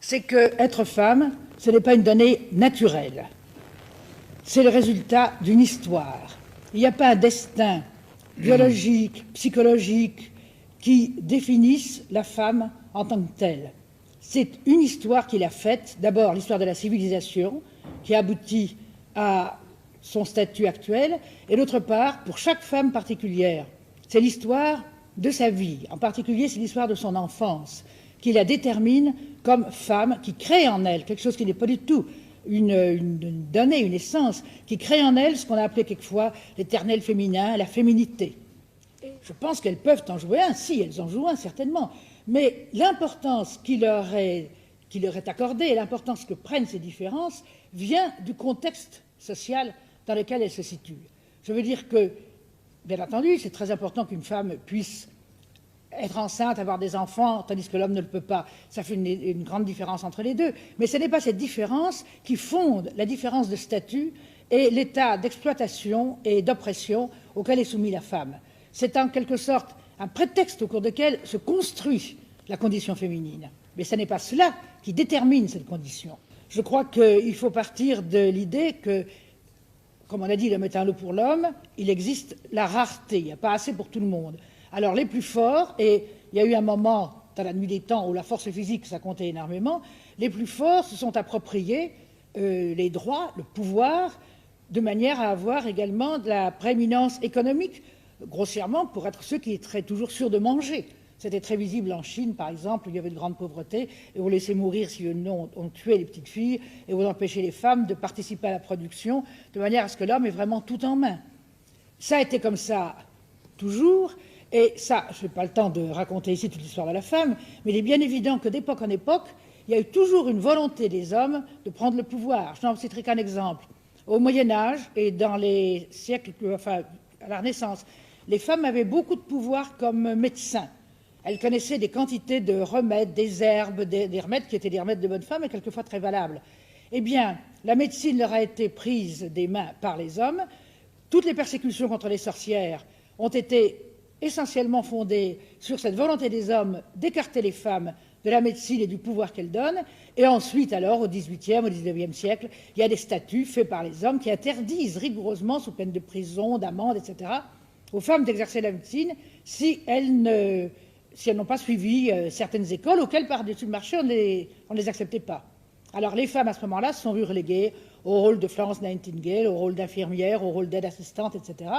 c'est que être femme, ce n'est pas une donnée naturelle. C'est le résultat d'une histoire. Il n'y a pas un destin biologique, psychologique, qui définisse la femme en tant que telle. C'est une histoire qu'il a faite, d'abord l'histoire de la civilisation, qui aboutit à son statut actuel, et d'autre part, pour chaque femme particulière, c'est l'histoire de sa vie, en particulier c'est l'histoire de son enfance, qui la détermine comme femme, qui crée en elle quelque chose qui n'est pas du tout une donnée, une essence, qui crée en elle ce qu'on a appelé quelquefois l'éternel féminin, la féminité. Je pense qu'elles peuvent en jouer un, si, elles en jouent un, certainement, mais l'importance qui leur est accordée, l'importance que prennent ces différences, vient du contexte social dans lequel elles se situent. Je veux dire que, bien entendu, c'est très important qu'une femme puisse être enceinte, avoir des enfants, tandis que l'homme ne le peut pas. Ça fait une grande différence entre les deux. Mais ce n'est pas cette différence qui fonde la différence de statut et l'état d'exploitation et d'oppression auquel est soumise la femme. C'est en quelque sorte un prétexte au cours duquel se construit la condition féminine. Mais ce n'est pas cela qui détermine cette condition. Je crois qu'il faut partir de l'idée que, comme on a dit, l'homme est un lot pour l'homme, il existe la rareté, il n'y a pas assez pour tout le monde. Alors les plus forts, et il y a eu un moment dans la nuit des temps où la force physique, ça comptait énormément, les plus forts se sont appropriés les droits, le pouvoir, de manière à avoir également de la prééminence économique, grossièrement pour être ceux qui étaient toujours sûrs de manger. C'était très visible en Chine, par exemple, où il y avait de grande pauvreté, et où on laissait mourir si on tuait les petites filles, et où on empêchait les femmes de participer à la production, de manière à ce que l'homme ait vraiment tout en main. Ça a été comme ça toujours. Et ça, je n'ai pas le temps de raconter ici toute l'histoire de la femme, mais il est bien évident que d'époque en époque, il y a eu toujours une volonté des hommes de prendre le pouvoir. Je n'en citerai qu'un exemple. Au Moyen-Âge et dans les siècles, enfin, à la Renaissance, les femmes avaient beaucoup de pouvoir comme médecins. Elles connaissaient des quantités de remèdes, des herbes, des remèdes qui étaient des remèdes de bonne femme et quelquefois très valables. Eh bien, la médecine leur a été prise des mains par les hommes. Toutes les persécutions contre les sorcières ont été essentiellement fondée sur cette volonté des hommes d'écarter les femmes de la médecine et du pouvoir qu'elles donnent. Et ensuite, alors, au XVIIIe, au XIXe siècle, il y a des statuts faits par les hommes qui interdisent rigoureusement, sous peine de prison, d'amende, etc., aux femmes d'exercer la médecine si elles n'ont pas suivi certaines écoles auxquelles, par-dessus le marché, on ne les acceptait pas. Alors, les femmes, à ce moment-là, se sont vues reléguées au rôle de Florence Nightingale, au rôle d'infirmière, au rôle d'aide assistante, etc.